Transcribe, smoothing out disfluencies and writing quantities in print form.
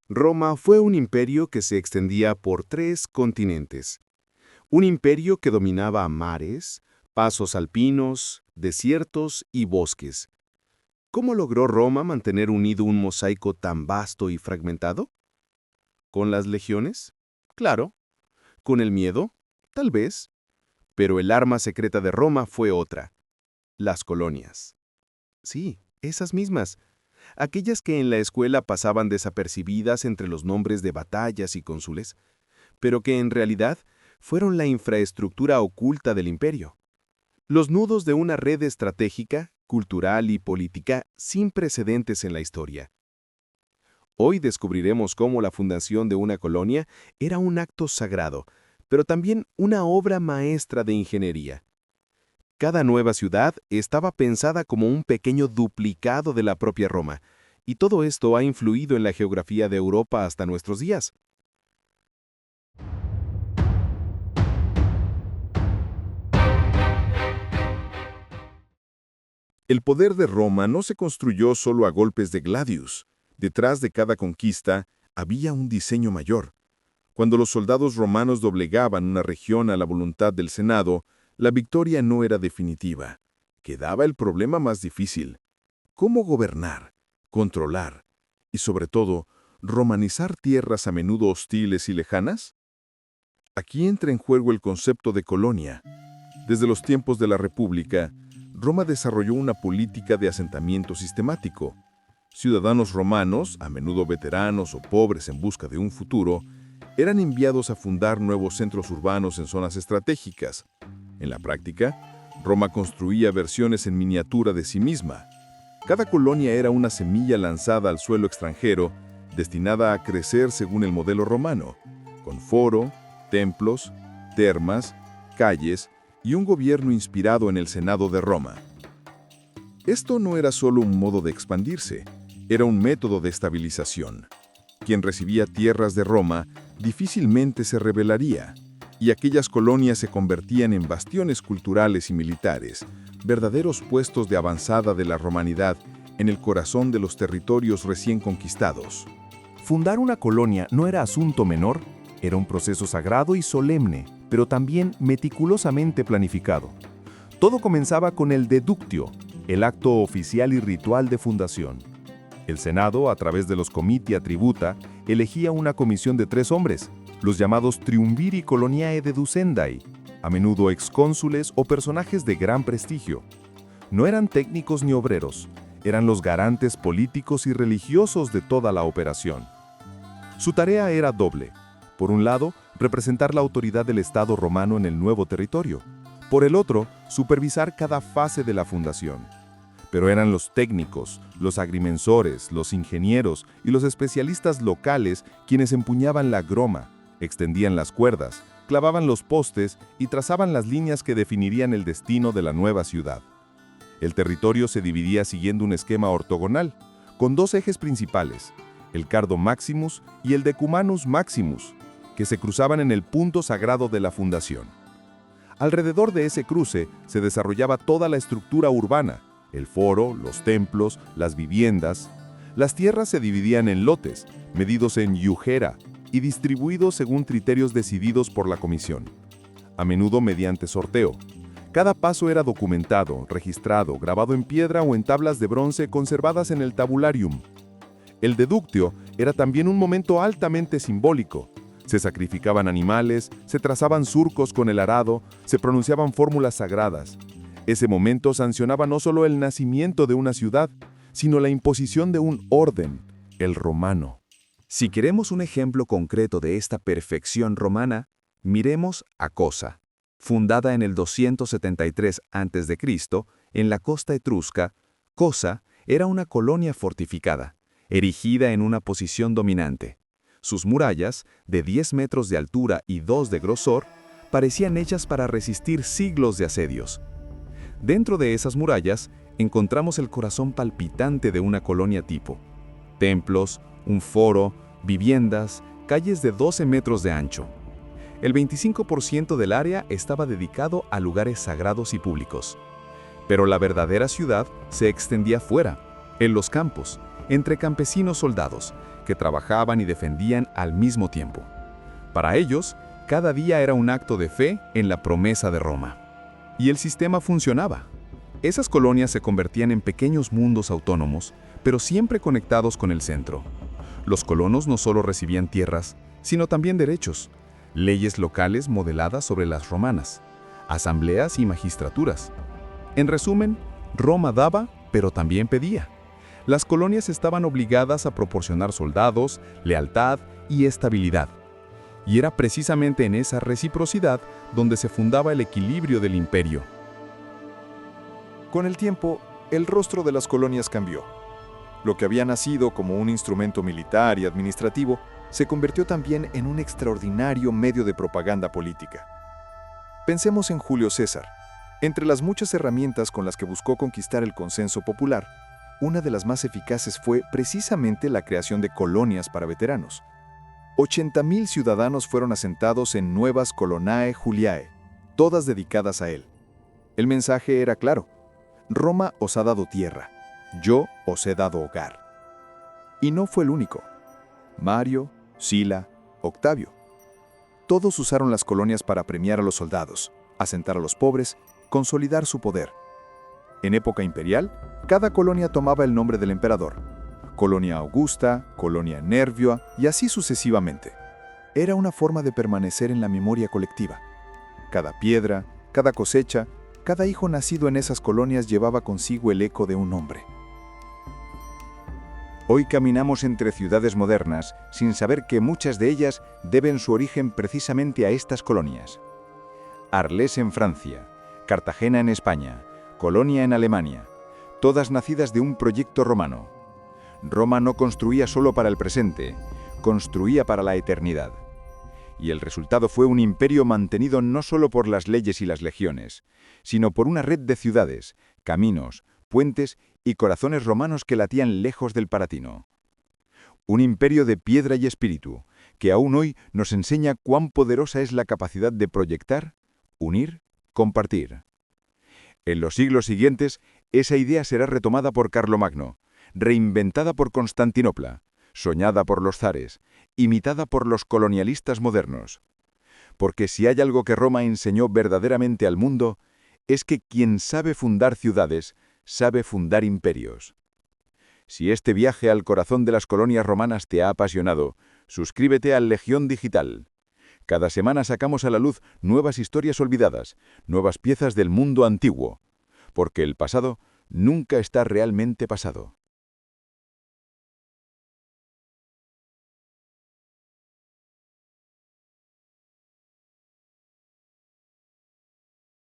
Roma fue un imperio que se extendía por 3 continentes. Un imperio que dominaba mares, pasos alpinos, desiertos y bosques. ¿Cómo logró Roma mantener unido un mosaico tan vasto y fragmentado? ¿Con las legiones? Claro. ¿Con el miedo? Tal vez. Pero el arma secreta de Roma fue otra: las colonias. Sí, esas mismas. Aquellas que en la escuela pasaban desapercibidas entre los nombres de batallas y cónsules, pero que en realidad fueron la infraestructura oculta del imperio. Los nudos de una red estratégica, cultural y política sin precedentes en la historia. Hoy descubriremos cómo la fundación de una colonia era un acto sagrado, pero también una obra maestra de ingeniería. Cada nueva ciudad estaba pensada como un pequeño duplicado de la propia Roma, y todo esto ha influido en la geografía de Europa hasta nuestros días. El poder de Roma no se construyó solo a golpes de gladius. Detrás de cada conquista había un diseño mayor. Cuando los soldados romanos doblegaban una región a la voluntad del Senado, la victoria no era definitiva. Quedaba el problema más difícil: ¿cómo gobernar, controlar y, sobre todo, romanizar tierras a menudo hostiles y lejanas? Aquí entra en juego el concepto de colonia. Desde los tiempos de la República, Roma desarrolló una política de asentamiento sistemático. Ciudadanos romanos, a menudo veteranos o pobres en busca de un futuro, eran enviados a fundar nuevos centros urbanos en zonas estratégicas. En la práctica, Roma construía versiones en miniatura de sí misma. Cada colonia era una semilla lanzada al suelo extranjero, destinada a crecer según el modelo romano, con foro, templos, termas, calles y un gobierno inspirado en el Senado de Roma. Esto no era solo un modo de expandirse, era un método de estabilización. Quien recibía tierras de Roma difícilmente se rebelaría, y aquellas colonias se convertían en bastiones culturales y militares, verdaderos puestos de avanzada de la romanidad en el corazón de los territorios recién conquistados. Fundar una colonia no era asunto menor, era un proceso sagrado y solemne, pero también meticulosamente planificado. Todo comenzaba con el deductio, el acto oficial y ritual de fundación. El Senado, a través de los comitia tributa, elegía una comisión de 3 hombres, los llamados triumviri coloniae deducendae, a menudo excónsules o personajes de gran prestigio. No eran técnicos ni obreros, eran los garantes políticos y religiosos de toda la operación. Su tarea era doble: por un lado, representar la autoridad del Estado romano en el nuevo territorio; por el otro, supervisar cada fase de la fundación. Pero eran los técnicos, los agrimensores, los ingenieros y los especialistas locales quienes empuñaban la groma, extendían las cuerdas, clavaban los postes y trazaban las líneas que definirían el destino de la nueva ciudad. El territorio se dividía siguiendo un esquema ortogonal, con 2 ejes principales: el Cardo Maximus y el Decumanus Maximus, que se cruzaban en el punto sagrado de la fundación. Alrededor de ese cruce se desarrollaba toda la estructura urbana: el foro, los templos, las viviendas. Las tierras se dividían en lotes, medidos en iugera, y distribuidos según criterios decididos por la comisión, a menudo mediante sorteo. Cada paso era documentado, registrado, grabado en piedra o en tablas de bronce conservadas en el tabularium. El deductio era también un momento altamente simbólico. Se sacrificaban animales, se trazaban surcos con el arado, se pronunciaban fórmulas sagradas. Ese momento sancionaba no solo el nacimiento de una ciudad, sino la imposición de un orden, el romano. Si queremos un ejemplo concreto de esta perfección romana, miremos a Cosa. Fundada en el 273 a.C. en la costa etrusca, Cosa era una colonia fortificada, erigida en una posición dominante. Sus murallas, de 10 metros de altura y 2 de grosor, parecían hechas para resistir siglos de asedios. Dentro de esas murallas encontramos el corazón palpitante de una colonia tipo: templos, un foro, viviendas, calles de 12 metros de ancho. El 25% del área estaba dedicado a lugares sagrados y públicos. Pero la verdadera ciudad se extendía fuera, en los campos, entre campesinos soldados, que trabajaban y defendían al mismo tiempo. Para ellos, cada día era un acto de fe en la promesa de Roma. Y el sistema funcionaba. Esas colonias se convertían en pequeños mundos autónomos, pero siempre conectados con el centro. Los colonos no solo recibían tierras, sino también derechos, leyes locales modeladas sobre las romanas, asambleas y magistraturas. En resumen, Roma daba, pero también pedía. Las colonias estaban obligadas a proporcionar soldados, lealtad y estabilidad. Y era precisamente en esa reciprocidad donde se fundaba el equilibrio del imperio. Con el tiempo, el rostro de las colonias cambió. Lo que había nacido como un instrumento militar y administrativo se convirtió también en un extraordinario medio de propaganda política. Pensemos en Julio César. Entre las muchas herramientas con las que buscó conquistar el consenso popular, una de las más eficaces fue precisamente la creación de colonias para veteranos. 80.000 ciudadanos fueron asentados en nuevas Colonae Juliae, todas dedicadas a él. El mensaje era claro: Roma os ha dado tierra, yo os he dado hogar. Y no fue el único. Mario, Sila, Octavio. Todos usaron las colonias para premiar a los soldados, asentar a los pobres, consolidar su poder. En época imperial, cada colonia tomaba el nombre del emperador. Colonia Augusta, Colonia Nervia y así sucesivamente. Era una forma de permanecer en la memoria colectiva. Cada piedra, cada cosecha, cada hijo nacido en esas colonias llevaba consigo el eco de un nombre. Hoy caminamos entre ciudades modernas sin saber que muchas de ellas deben su origen precisamente a estas colonias. Arles en Francia, Cartagena en España, Colonia en Alemania, todas nacidas de un proyecto romano. Roma no construía solo para el presente, construía para la eternidad. Y el resultado fue un imperio mantenido no solo por las leyes y las legiones, sino por una red de ciudades, caminos, puentes y corazones romanos que latían lejos del Palatino. Un imperio de piedra y espíritu, que aún hoy nos enseña cuán poderosa es la capacidad de proyectar, unir, compartir. En los siglos siguientes, esa idea será retomada por Carlomagno, reinventada por Constantinopla, soñada por los zares, imitada por los colonialistas modernos. Porque si hay algo que Roma enseñó verdaderamente al mundo, es que quien sabe fundar ciudades, sabe fundar imperios. Si este viaje al corazón de las colonias romanas te ha apasionado, suscríbete al Legión Digital. Cada semana sacamos a la luz nuevas historias olvidadas, nuevas piezas del mundo antiguo, porque el pasado nunca está realmente pasado.